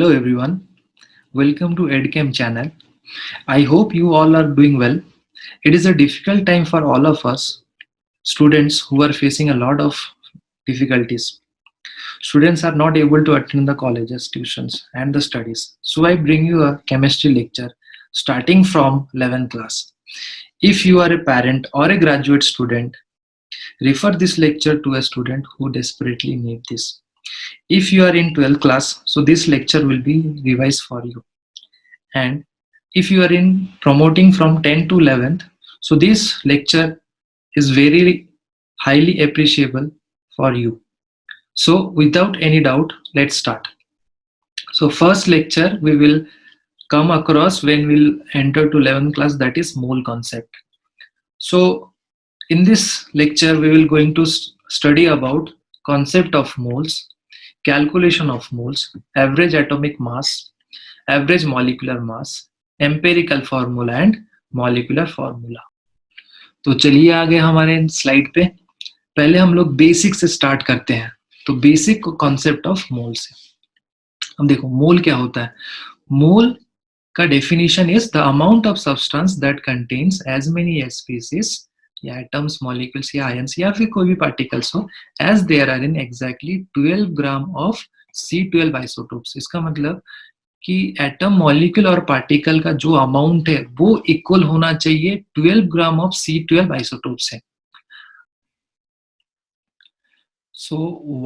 Hello everyone, welcome to EdCam channel. I hope you all are doing well. It is a difficult time for all of us, students who are facing a lot of difficulties. Students are not able to attend the colleges, tuitions and the studies. So I bring you a chemistry lecture starting from 11th class. If you are a parent or a graduate student, refer this lecture to a student who desperately need this. If you are in 12th class, so this lecture will be revised for you. And if you are in promoting from 10 to 11th, so this lecture is very highly appreciable for you. So without any doubt, let's start. So first lecture we will come across when we'll enter to 11th class, that is mole concept. So in this lecture we will going to study about concept of moles, calculation of moles, average atomic mass, average molecular mass, empirical formula and molecular formula. तो चलिए आगे हमारे slide पे पहले हम लोग basic से start करते हैं. तो बेसिक कॉन्सेप्ट ऑफ मोल से अब देखो मोल क्या होता है. मोल का definition is the amount of substance that contains as many species या एटम्स, मॉलिक्यूल्स या आयंस या फिर कोई भी पार्टिकल्स हो as there are in exactly 12 gram of C12 isotopes. इसका मतलब कि एटम, मॉलिक्यूल और पार्टिकल का जो अमाउंट है वो इक्वल होना चाहिए 12 ग्राम ऑफ C12 आइसोटोप से. सो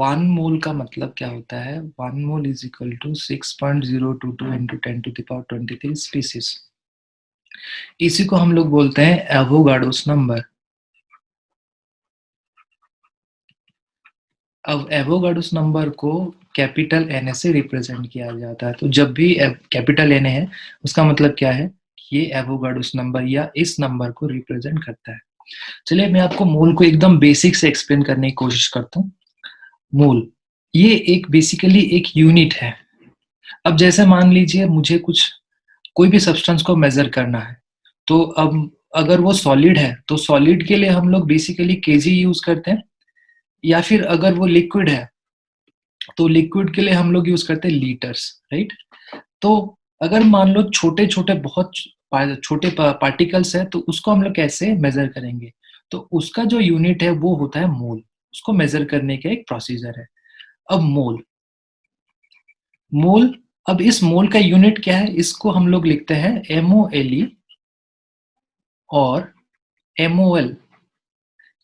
1 मोल का मतलब क्या होता है? 1 mole is equal to 6.022 into 10 to the power 23 species. इसी को हम लोग बोलते हैं एवोगाड्रोस नंबर. अब एवोगाड्रोस नंबर को कैपिटल एन से रिप्रेजेंट किया जाता है. तो जब भी कैपिटल एन है उसका मतलब क्या है? ये एवोगाड्रोस नंबर या इस नंबर को रिप्रेजेंट करता है. चलिए मैं आपको मोल को एकदम बेसिक से एक्सप्लेन करने की कोशिश करता हूँ. मोल ये एक बेसिकली एक यूनिट है. अब जैसे मान लीजिए मुझे कुछ कोई भी सब्सटेंस को मेजर करना है, तो अब अगर वो सॉलिड है तो सॉलिड के लिए हम लोग बेसिकली केजी यूज करते हैं, या फिर अगर वो लिक्विड है तो लिक्विड के लिए हम लोग यूज करते हैं लीटर्स, राइट. तो अगर मान लो छोटे छोटे बहुत छोटे पार्टिकल्स है तो उसको हम लोग कैसे मेजर करेंगे? तो उसका जो यूनिट है वो होता है मोल. उसको मेजर करने का एक प्रोसीजर है. अब मोल मोल अब इस मोल का यूनिट क्या है? इसको हम लोग लिखते हैं MOLE और MOL.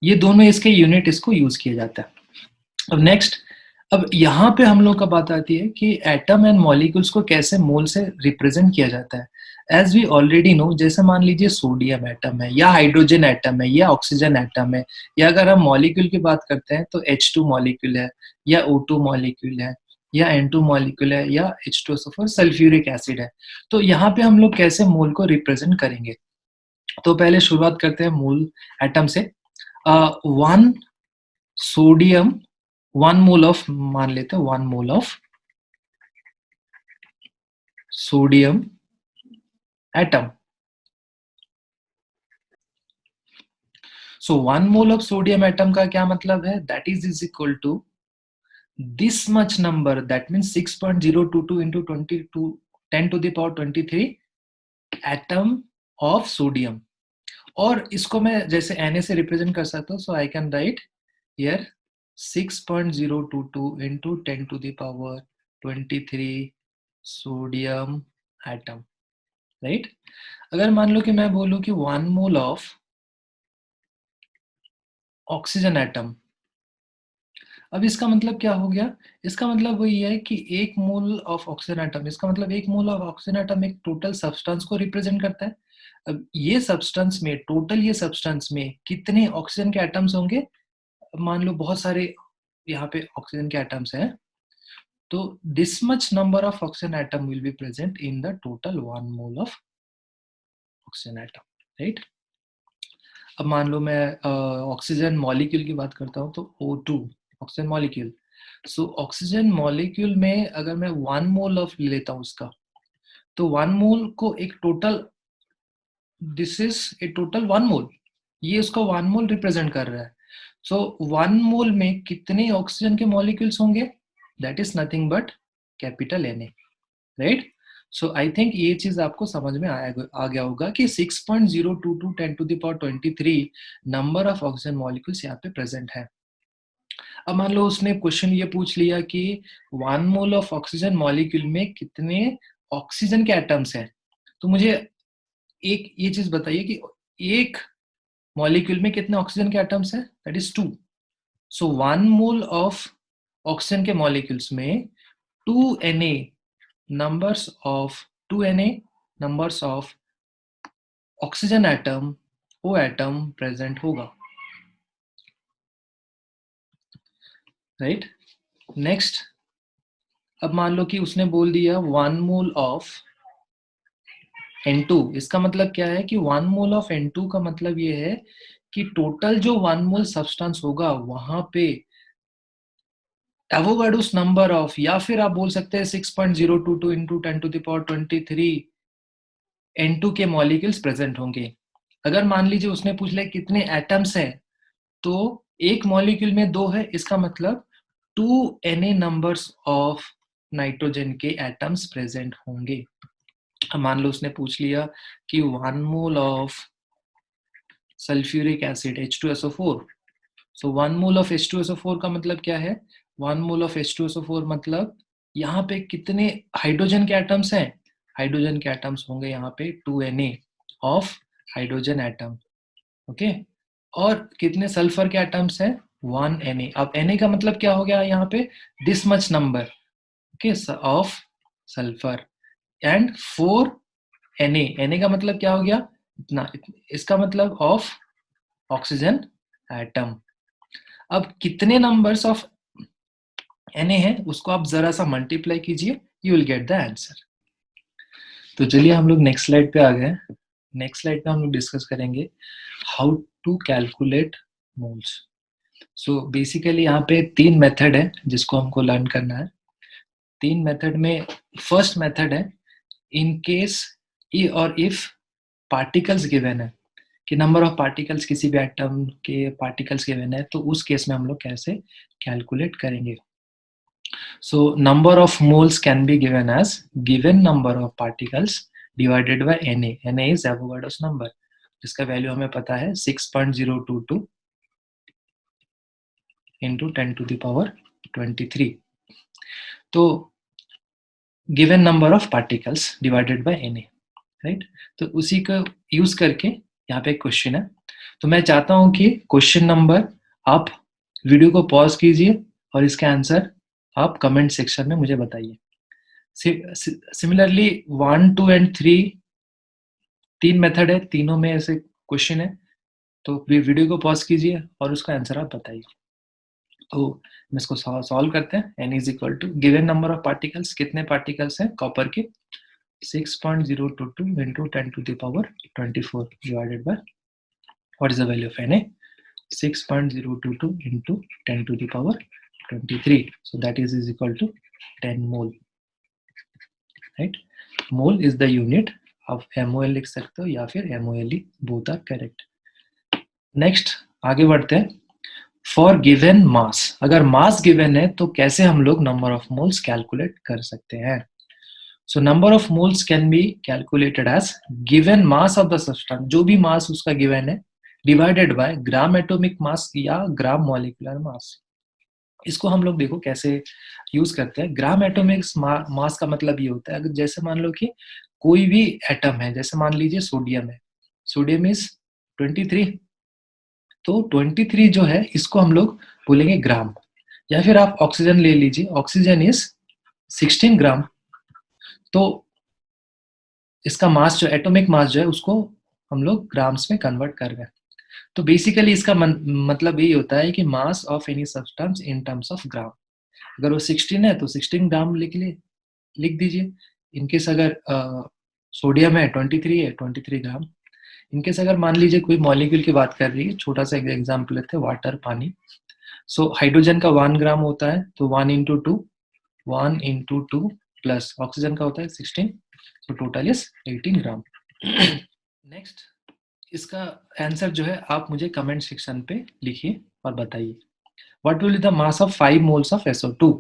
ये दोनों इसके यूनिट इसको यूज किया जाता है. अब नेक्स्ट, अब यहाँ पे हम लोग का बात आती है कि एटम एंड मॉलिक्यूल्स को कैसे मोल से रिप्रेजेंट किया जाता है. एज वी ऑलरेडी नो, जैसे मान लीजिए सोडियम एटम है या हाइड्रोजन एटम है या ऑक्सीजन एटम है, या अगर हम मॉलिक्यूल की बात करते हैं तो H2 मॉलिक्यूल है या O2 मॉलिक्यूल है या N2 मॉलिक्यूल है या H2SO4 सल्फ्यूरिक एसिड है. तो यहाँ पे हम लोग कैसे मोल को रिप्रेजेंट करेंगे? तो पहले शुरुआत करते हैं मोल एटम से. 1 सोडियम 1 मोल ऑफ, मान लेते हैं 1 mole of sodium atom. So 1 mole of sodium atom का क्या मतलब है? That is equal to this much number, that means 6.022 into 22 10 to the power 23 atom of sodium. और इसको मैं जैसे Na से रिप्रेजेंट कर सकता हूँ. So I can write here 6.022 into 10 to the power 23 sodium atom, right. अगर मान लो कि मैं बोलूं कि 1 मोल ऑफ ऑक्सीजन एटम, अब इसका मतलब क्या हो गया? इसका मतलब वही है कि 1 मोल ऑफ ऑक्सीजन एटम, इसका मतलब 1 मोल ऑफ ऑक्सीजन एटम एक टोटल सब्सटेंस को रिप्रेजेंट करता है. अब ये सब्सटेंस में टोटल, ये सब्सटेंस में कितने ऑक्सीजन के एटम्स होंगे? मान लो बहुत सारे यहाँ पे ऑक्सीजन के एटम्स हैं, तो this much number of oxygen atom will be present in the total 1 mole of oxygen atom, right. अब मान लो मैं ऑक्सीजन मॉलिक्यूल की बात करता हूँ, तो O2 oxygen molecule. So oxygen molecule में अगर मैं 1 मोल ऑफ लेता हूँ उसका, तो 1 मोल को एक total, this is a total 1 मोल, ये उसका 1 मोल रिप्रेजेंट कर रहा है. सो 1 मोल में कितने ऑक्सीजन के मॉलिक्यूल्स होंगे? That is nothing but capital Na. Right. So I think ये चीज आपको समझ में आ गया होगा कि 6.022 10 to the power 23 number of oxygen molecules यहाँ पे प्रेजेंट है। अब मान लो उसने क्वेश्चन ये पूछ लिया कि 1 मोल ऑफ ऑक्सीजन मॉलिक्यूल में कितने ऑक्सीजन के एटम्स हैं, तो मुझे एक ये चीज बताइए कि एक मॉलिक्यूल में कितने ऑक्सीजन के एटम्स हैं, that is 2। So 1 mole of oxygen के मॉलिक्यूल्स में 2Na numbers of 2Na numbers of oxygen atom, वो एटम प्रेजेंट होगा, राइट। नेक्स्ट, अब मान लो कि उसने बोल दिया 1 मोल ऑफ N2। इसका मतलब क्या है कि 1 मोल ऑफ N2 का मतलब ये है कि टोटल जो 1 मोल सब्सटेंस होगा वहां पे एवोगाड्रोस नंबर ऑफ, या फिर आप बोल सकते हैं 6.022 into 10 to the power 23 N2 के मॉलिक्यूल्स प्रेजेंट होंगे। अगर मान लीजिए उसने पूछ लिया कितने एटम्स हैं, तो एक मॉलिक्यूल में 2 है, इसका मतलब 2Na नंबर्स ऑफ नाइट्रोजन के एटम्स प्रेजेंट होंगे। मान लो उसने पूछ लिया कि 1 mole of sulphuric acid H2SO4। So 1 mole of H2SO4 का मतलब क्या है, 1 मोल ऑफ H2SO4 मतलब यहाँ पे कितने हाइड्रोजन के एटम्स हैं, हाइड्रोजन के एटम्स होंगे यहाँ पे 2Na of hydrogen atom, okay. और कितने सल्फर के एटम्स हैं, 1Na। अब Na का मतलब क्या हो गया यहाँ पे, this much number, okay, of sulphur, and 4Na। Na का मतलब क्या हो गया, इतना, इसका मतलब ऑफ ऑक्सीजन एटम। अब कितने नंबर्स ऑफ Na है उसको आप जरा सा मल्टीप्लाई कीजिए, you will get the answer. तो चलिए हम लोग नेक्स्ट स्लाइड पे आ गए। नेक्स्ट स्लाइड पे हम लोग डिस्कस करेंगे how to calculate moles. So basically यहाँ पे 3 मेथड है जिसको हमको लर्न करना है। 3 मेथड में फर्स्ट मेथड है इन केस ई और इफ पार्टिकल्स गिवन है, कि नंबर ऑफ पार्टिकल्स किसी भी एटम के पार्टिकल्स गिवन है, तो उस केस में हम लोग कैसे कैलकुलेट करेंगे। So number of moles can be given as given number of particles divided by Na। Na is Avogadro's number, जिसका वैल्यू हमें पता है 6.022 इंटू 10 टू द पावर 23। तो given number of particles divided by Na, right. तो उसी को use करके यहाँ पे एक क्वेश्चन है। तो मैं चाहता हूं कि क्वेश्चन नंबर आप वीडियो को पॉज कीजिए और इसका आंसर आप कमेंट सेक्शन में मुझे बताइए। सिमिलरली 1, 2 एंड 3 3 मेथड है, तीनों में ऐसे क्वेश्चन है, तो वीडियो को पॉज कीजिए और उसका आंसर आप बताइए। तो हम इसको सॉल्व करते हैं। n is equal to given number of particles, कितने पार्टिकल्स हैं कॉपर के, 6.022 into 10 to the power 24 divided by what is the value of Na, 6.022 into 10 to the power 23, so that is equal to 10 mole, right। mole is the unit of MOL लिख सकते हो या फिर MOLE, both are correct। Next आगे बढ़ते हैं। For given mass, अगर mass given है तो कैसे हम लोग नंबर ऑफ मोल्स कैलकुलेट कर सकते हैं। So number of moles can be calculated as given mass of the substance, जो भी मास उसका गिवन है, डिवाइडेड बाय ग्राम एटॉमिक मास या ग्राम मॉलिक्यूलर मास। इसको हम लोग देखो कैसे यूज करते हैं। ग्राम एटॉमिक मास का मतलब ये होता है, अगर जैसे मान लो कि कोई भी एटम है, जैसे मान लीजिए सोडियम है, सोडियम इज 23, तो 23 जो है इसको हम लोग बोलेंगे ग्राम। या फिर आप ऑक्सीजन ले लीजिए, ऑक्सीजन इज 16 ग्राम, तो इसका मास जो एटॉमिक मास जो है उसको हम लोग ग्राम्स में कन्वर्ट कर रहे हैं। तो बेसिकली इसका मतलब यही होता है कि mass of any substance in terms of gram. अगर वो 16 है तो 16 ग्राम लिख दीजिए। इनकेस अगर सोडियम है 23 है 23 ग्राम। इनकेस अगर मान लीजिए कोई मॉलिक्यूल की बात कर रही है, छोटा सा एग्जाम्पल लेते हैं, वाटर, पानी। सो हाइड्रोजन का 1 ग्राम होता है, तो 1 इंटू 2, 1 इंटू 2 प्लस ऑक्सीजन का होता है 16, so total is 18 gram. Next इसका आंसर जो है आप मुझे कमेंट सेक्शन पे लिखिए और बताइए। What will be the mass of 5 moles of SO2।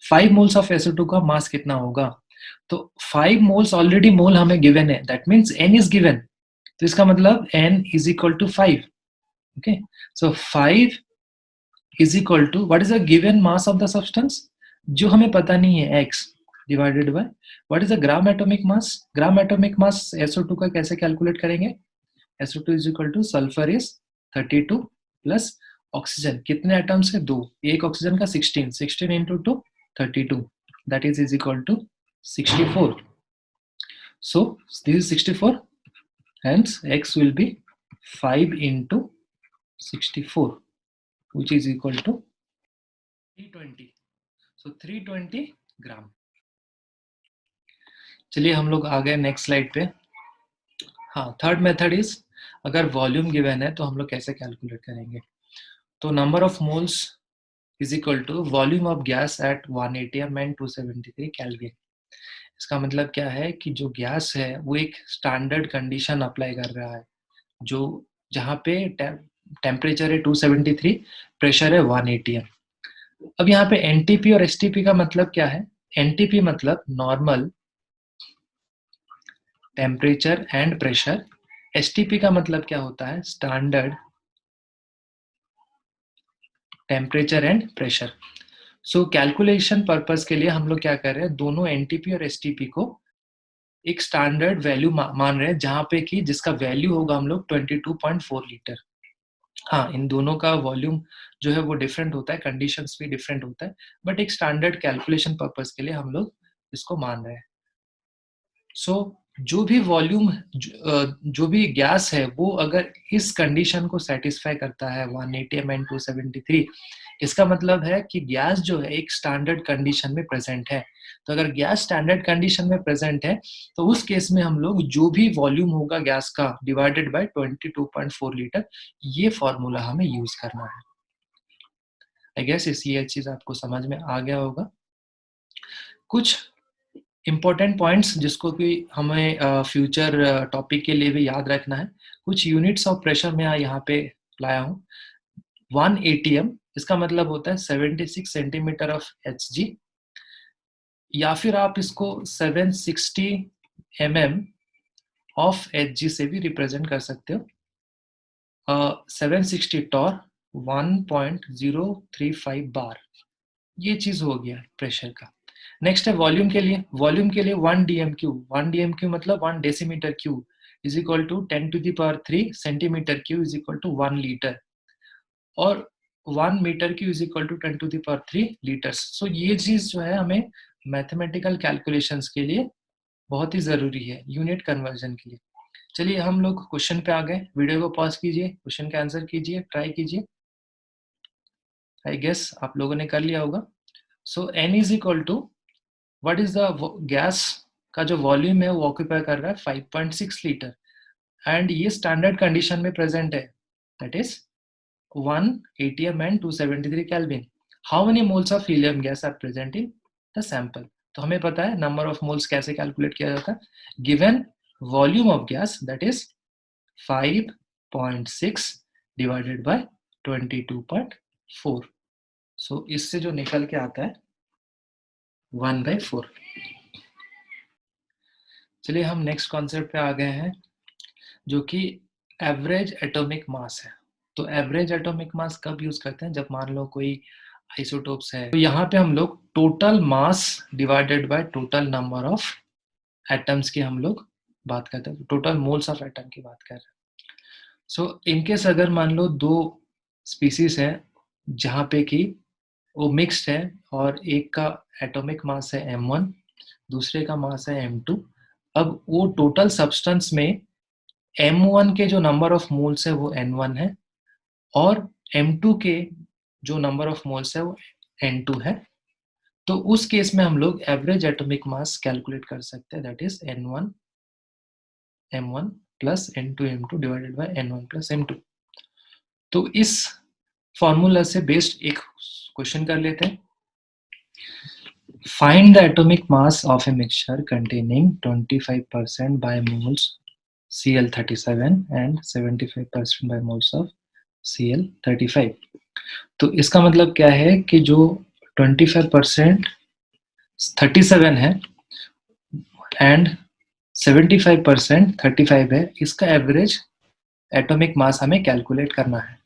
5 moles of SO2 का मास कितना होगा। तो 5 मोल्स ऑलरेडी मोल हमें गिवन है, that means n is given, तो इसका मतलब n is equal to 5. Okay, so 5 is equal to what is the given mass of the substance, जो हमें पता नहीं है, x divided by what is the gram atomic mass. Gram atomic mass SO2 का कैसे कैलकुलेट करेंगे, SO2 is equal to sulphur is 32 plus oxygen, कितने atoms है, 2, एक ऑक्सीजन का 16, 16 into 2 32, that is equal to 64. So this is 64, hence x will be 5 into 64, which is equal to 320. So 320 gram. चलिए हम लोग आ गए नेक्स्ट स्लाइड पे. हाँ, थर्ड मेथड इज, अगर वॉल्यूम गिवन है तो हम लोग कैसे कैलकुलेट करेंगे. तो number of moles is equal to volume of gas at 180 and 273 kelvin. इसका मतलब क्या है कि जो गैस है वो एक स्टैंडर्ड कंडीशन अप्लाई कर रहा है, जो जहाँ पे टेम्परेचर है 273, प्रेशर है 180 है. अब यहाँ पे एनटीपी और एसटीपी का मतलब क्या है. एनटीपी मतलब normal temperature and pressure, STP का मतलब क्या होता है, standard temperature and pressure. So calculation purpose के लिए हम लोग क्या कर रहे हैं, दोनों एनटीपी और एसटीपी को एक स्टैंडर्ड वैल्यू मान रहे हैं, जहां पे कि जिसका वैल्यू होगा हम लोग 22.4 लीटर. हाँ, इन दोनों का वॉल्यूम जो है वो डिफरेंट होता है, कंडीशंस भी डिफरेंट होता है, बट एक स्टैंडर्ड कैलकुलेशन पर्पस के लिए हम लोग इसको मान रहे हैं. सो जो भी वॉल्यूम जो भी गैस है वो अगर इस कंडीशन को सेटिस्फाई करता है 180 mm 273, इसका मतलब है कि गैस जो है एक स्टैंडर्ड कंडीशन में प्रेजेंट है. तो अगर गैस स्टैंडर्ड कंडीशन में प्रेजेंट है तो उस केस में हम लोग जो भी वॉल्यूम होगा गैस का डिवाइडेड बाय 22.4 लीटर, ये फॉर्मूला हमें यूज करना है. आई गेस ये चीज आपको समझ में आ गया होगा. कुछ इम्पोर्टेंट पॉइंट्स जिसको कि हमें फ्यूचर टॉपिक के लिए भी याद रखना है. कुछ यूनिट्स ऑफ प्रेशर में यहाँ पे लाया हूँ. 1 ATM, इसका मतलब होता है 76 सेंटीमीटर ऑफ Hg, या फिर आप इसको 760 mm ऑफ Hg से भी रिप्रेजेंट कर सकते हो. 760 टॉर 1.035 बार, ये चीज हो गया प्रेशर का. नेक्स्ट है वॉल्यूम के लिए. वॉल्यूम के लिए 1 DMQ, 1 DMQ मतलब 1 decimetre cube is equal to 10 to the power 3 centimetre cube is equal to 1 litre, और 1 metre cube is equal to 10 to the power 3 litres. So ये चीज जो है हमें मैथमेटिकल कैलकुलेशंस के लिए बहुत ही जरूरी है, यूनिट कन्वर्जन के लिए. चलिए हम लोग क्वेश्चन पे आ गए. वीडियो को पॉज कीजिए, क्वेश्चन का आंसर कीजिए, ट्राई कीजिए. आई गेस आप लोगों ने कर लिया होगा. So n is equal to what is the gas का जो वॉल्यूम है वो ऑक्यूपाई कर रहा है 5.6 लीटर, एंड ये स्टैंडर्ड कंडीशन में प्रेजेंट है, that is 180 mm and 273 Kelvin. How many moles of helium gas are present in the sample? तो हमें पता है नंबर ऑफ मोल्स कैसे कैलकुलेट किया जाता है. Given volume of gas that is 5.6 divided by 22.4. सो इससे जो निकल के आता है 1/4. चलिए हम नेक्स्ट कॉन्सेप्ट पे आ गए हैं, जो कि एवरेज एटॉमिक मास है. तो एवरेज एटॉमिक मास कब यूज करते हैं, जब मान लो कोई आइसोटोप्स है, तो यहाँ पे हम लोग total mass divided by total number of atoms की हम लोग बात करते हैं, टोटल मोल्स ऑफ एटम की बात कर रहे हैं. सो इनकेस अगर मान लो दो स्पीसीज है जहाँ पे कि वो मिक्स्ड है, और एक का एटॉमिक मास है m1, दूसरे का मास है m2. अब वो टोटल सब्सटेंस में m1 के जो नंबर ऑफ मोल्स है वो n1 है, और m2 के जो नंबर ऑफ मोल्स है वो n2 है. तो उस केस में हम लोग एवरेज एटॉमिक मास कैलकुलेट कर सकते हैं, that is n1 m1 plus n2 m2 divided by n1 plus m2. तो इस फॉर्मूला से बेस्ड एक क्वेश्चन कर लेते हैं. Find the atomic mass of a mixture containing 25% by moles Cl37 and 75% by moles of Cl35. तो इसका मतलब क्या है कि जो 25% 37 है एंड 75% 35 है, इसका एवरेज एटॉमिक मास हमें कैलकुलेट करना है।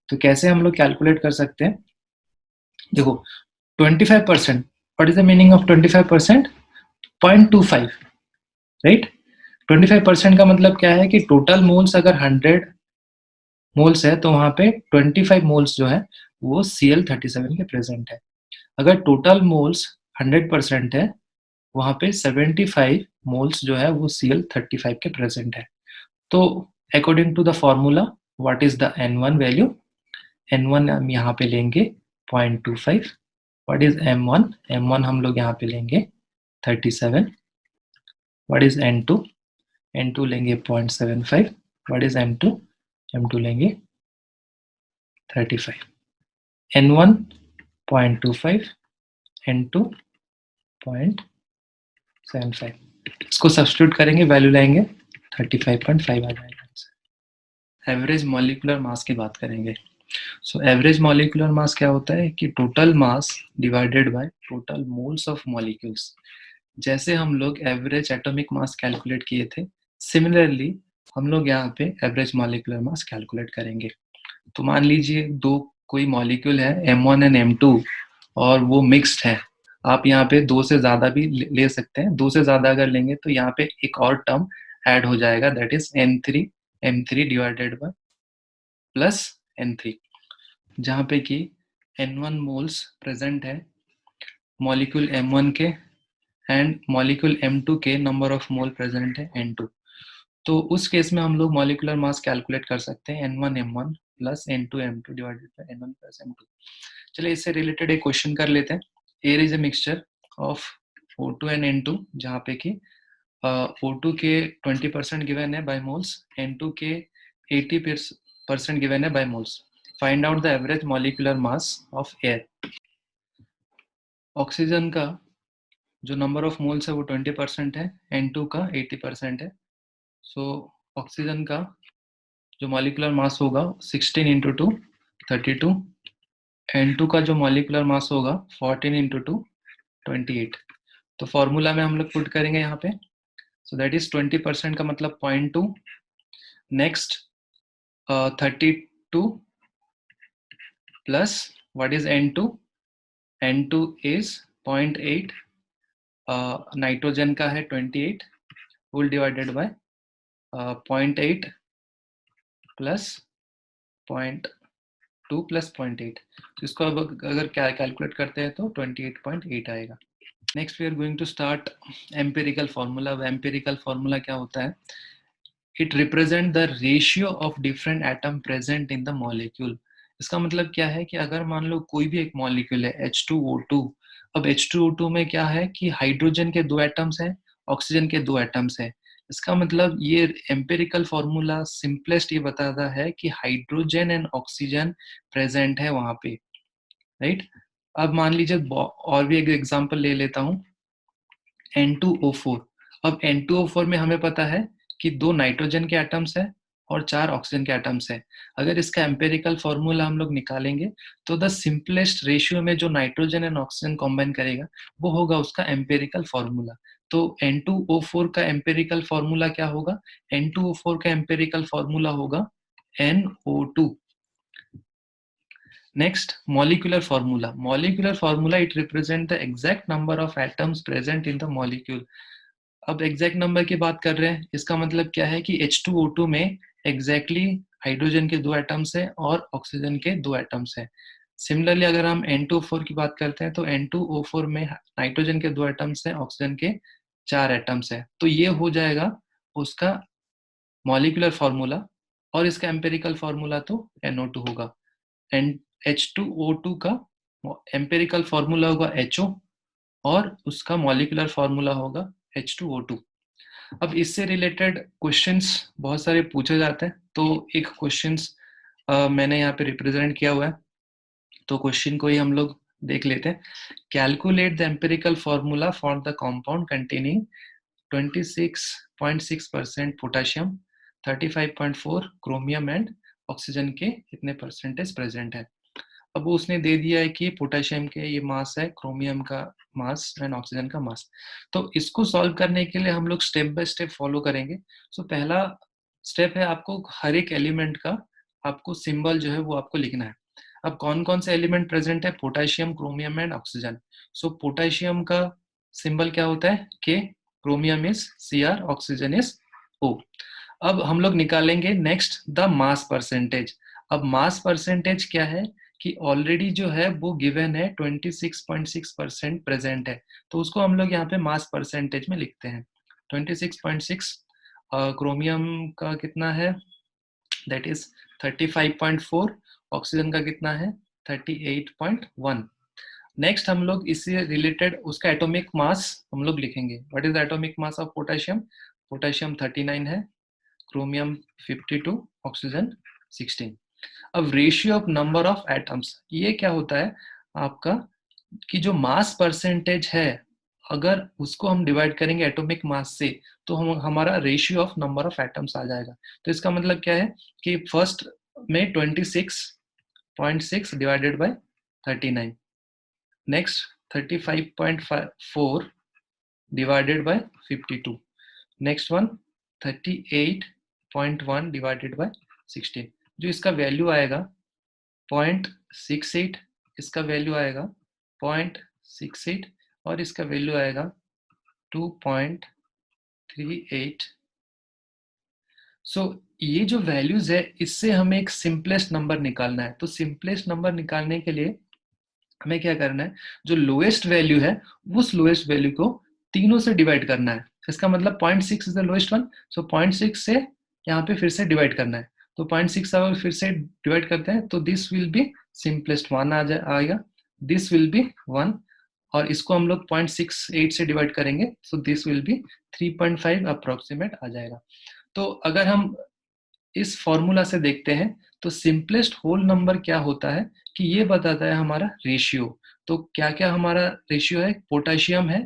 तो कैसे हम लोग कैलकुलेट कर सकते हैं? देखो 25%, what is the meaning of 25%? 0.25, right. 25% का मतलब क्या है कि टोटल मोल्स अगर 100 मोल्स है तो वहां पे 25 मोल्स जो है वो Cl37 के प्रेजेंट है। अगर टोटल मोल्स 100% है, वहां पे 75 मोल्स जो है वो Cl35 के प्रेजेंट है। तो according to the formula, what is the N1 value? N1 हम यहाँ पे लेंगे 0.25। What is M1? M1 हम लोग यहाँ पे लेंगे 37। What is N2? N2 लेंगे 0.75। What is M2? M2 लेंगे 35। N1 0.25, N2 0.75। इसको सब्स्टिट्यूट करेंगे, वैल्यू लाएंगे 35.5 आ जाएगा। एवरेज मॉलिक्यूलर मास की बात करेंगे। सो एवरेज मॉलिक्यूलर मास क्या होता है कि total mass divided by total moles of molecules. जैसे हम लोग एवरेज एटॉमिक मास कैलकुलेट किए थे, सिमिलरली हम लोग यहाँ पे एवरेज मॉलिक्यूलर मास कैलकुलेट करेंगे। तो मान लीजिए दो कोई मॉलिक्यूल है M1 एंड M2 और वो मिक्स्ड है। आप यहाँ पे दो से ज्यादा भी ले सकते हैं। दो से ज्यादा अगर लेंगे तो यहाँ पे एक और टर्म ऐड हो जाएगा, that is N3, M3 divided by plus N3, जहाँ पे कि N1 मोल्स प्रेजेंट है मॉलिक्यूल M1 के एंड मॉलिक्यूल M2 के नंबर ऑफ मोल प्रेजेंट है N2। तो उस केस में हम लोग मॉलिक्यूलर मास कैलकुलेट कर सकते हैं N1 M1 plus N2 M2 divided by N1 plus M2। चलिए इससे रिलेटेड एक क्वेश्चन कर लेते हैं। Air is a mixture of O2 and N2, जहाँ पे कि O2 के 20% गिवन है बाय मोल्स, N2 के 80% गिवन है by moles. Find out the average molecular mass of air. Oxygen का जो नंबर ऑफ मोल्स है वो 20% है, N2 का 80% है। सो ऑक्सीजन का जो मॉलिक्यूलर मास होगा 16 इंटू 2 32, N2 का जो मॉलिक्यूलर मास होगा 14 इंटू 2 28। तो फॉर्मूला में हम लोग पुट करेंगे यहाँ पे। सो दैट इज 20% का मतलब 0.2, next 32 plus what is N2? N2 is 0.8, nitrogen का है 28, full divided by 0.8 plus 0.2 plus 0.8। तो इसको अब अगर कैलकुलेट करते हैं तो 28.8 आएगा। Next we are going to start empirical formula. Empirical formula क्या होता है? It represent the ratio of different atom present in the molecule. इसका मतलब क्या है कि अगर मान लो कोई भी एक मॉलिक्यूल है H2O2, अब H2O2 में क्या है कि हाइड्रोजन के दो एटम्स हैं, ऑक्सीजन के दो एटम्स हैं। इसका मतलब ये एम्पिरिकल फॉर्मूला सिंपलेस्ट ये बताता है कि हाइड्रोजन एंड ऑक्सीजन प्रेजेंट है वहां पे, राइट। अब मान लीजिए और भी एक एग्जांपल ले लेता हूँ, N2O4। अब N2O4 में हमें पता है कि दो नाइट्रोजन के एटम्स है और चार ऑक्सीजन के एटम्स है। अगर इसका एम्पिरिकल फॉर्मूला हम लोग निकालेंगे तो द सिंपलेस्ट रेशियो में जो नाइट्रोजन एंड ऑक्सीजन कॉम्बाइन करेगा वो होगा उसका एम्पिरिकल फॉर्मूला। तो N2O4 का एम्पिरिकल फॉर्मूला क्या होगा? N2O4 का एम्पिरिकल फॉर्मूला होगा NO2। Next, molecular formula. Molecular formula, it represent the exact number of atoms present in the molecule. अब exact number की बात कर रहे हैं, इसका मतलब क्या है कि H2O2 में exactly हाइड्रोजन के दो एटम्स है और ऑक्सीजन के दो एटम्स है। सिमिलरली अगर हम N2O4 की बात करते हैं तो N2O4 में नाइट्रोजन के दो एटम्स है, ऑक्सीजन के चार एटम्स है। तो ये हो जाएगा उसका मॉलिक्यूलर फॉर्मूला, और इसका एम्पेरिकल फॉर्मूला तो NO2 होगा। एंड H2O2 का एम्पेरिकल फॉर्मूला होगा HO और उसका मॉलिक्यूलर फॉर्मूला होगा H2O2। अब इससे रिलेटेड क्वेश्चंस बहुत सारे पूछे जाते हैं, तो एक क्वेश्चंस मैंने यहाँ पे रिप्रेजेंट किया हुआ है, तो क्वेश्चन को ही हम लोग देख लेते हैं। Calculate the empirical formula for the compound containing 26.6% potassium, 35.4 chromium and oxygen के कितने परसेंटेज प्रेजेंट है। अब वो उसने दे दिया है कि पोटेशियम के ये मास है, क्रोमियम का मास एंड ऑक्सीजन का मास। तो इसको सॉल्व करने के लिए हम लोग स्टेप बाय स्टेप फॉलो करेंगे। सो पहला स्टेप है, आपको हर एक एलिमेंट का आपको सिंबल जो है वो आपको लिखना है। अब कौन कौन से एलिमेंट प्रेजेंट है? Potassium, chromium and oxygen. So potassium का सिंबल क्या होता है? के, chromium is Cr, oxygen is O। अब हम लोग निकालेंगे नेक्स्ट द मास परसेंटेज। अब मास परसेंटेज क्या है कि ऑलरेडी जो है वो गिवन है 26.6% प्रेजेंट है, तो उसको हम लोग यहाँ पे मास परसेंटेज में लिखते हैं 26.6। क्रोमियम का कितना है? That is 35.4। ऑक्सीजन का कितना है? 38.1। नेक्स्ट हम लोग इससे रिलेटेड उसका एटॉमिक मास हम लोग लिखेंगे। What is the atomic mass of potassium? Potassium 39 है, क्रोमियम 52, ऑक्सीजन 16। अब ratio of number of atoms, ये क्या होता है आपका कि जो मास परसेंटेज है, अगर उसको हम डिवाइड करेंगे एटॉमिक मास से तो हम हमारा ratio of number of atoms आ जाएगा। तो इसका मतलब क्या है कि फर्स्ट में 26.6 divided by 39, next 35.4 divided by 52, next one 38.1 divided by 16। जो इसका वैल्यू आएगा 0.68, इसका वैल्यू आएगा 0.68 और इसका वैल्यू आएगा 2.38। सो ये जो वैल्यूज है इससे हमें एक सिंपलेस्ट नंबर निकालना है। तो सिंपलेस्ट नंबर निकालने के लिए हमें क्या करना है, जो लोएस्ट वैल्यू है उस लोएस्ट वैल्यू को तीनों से डिवाइड करना है। इसका मतलब 0.6 इज द लोएस्ट वन, सो 0.6 से यहाँ पे फिर से डिवाइड करना है। तो 0.6 अगर फिर से डिवाइड करते हैं तो this will be simplest one आएगा, दिस विल बी वन, और इसको हम लोग 0.68 से डिवाइड करेंगे, so this will be 3.5 approximate आ जाएगा। तो अगर हम इस फॉर्मूला से देखते हैं तो सिंपलेस्ट होल नंबर क्या होता है कि ये बताता है हमारा रेशियो। तो क्या क्या हमारा रेशियो है? पोटेशियम है,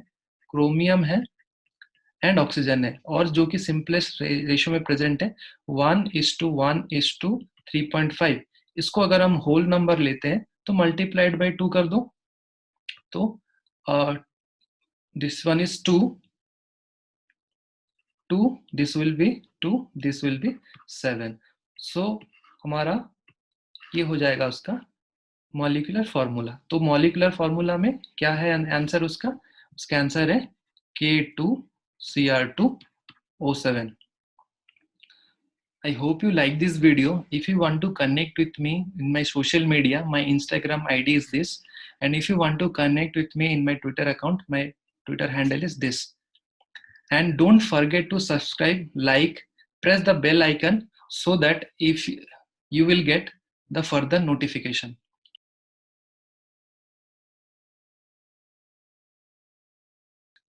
क्रोमियम है एंड ऑक्सीजन है, और जो कि सिंपलेस्ट रेशियो में प्रेजेंट है 1:1:3.5। इसको अगर हम होल नंबर लेते हैं तो मल्टीप्लाइड बाय 2 कर दो, तो this one is 2, this will B 2, this will B 7। सो हमारा ये हो जाएगा उसका मॉलिक्यूलर फार्मूला। तो मॉलिक्यूलर फार्मूला में क्या है आंसर उसका आंसर है K2Cr2O7। I hope you like this video. If you want to connect with me in my social media, my Instagram ID is this, and if you want to connect with me in my Twitter account, my Twitter handle is this. And don't forget to subscribe, like, press the bell icon so that if you will get the further notification.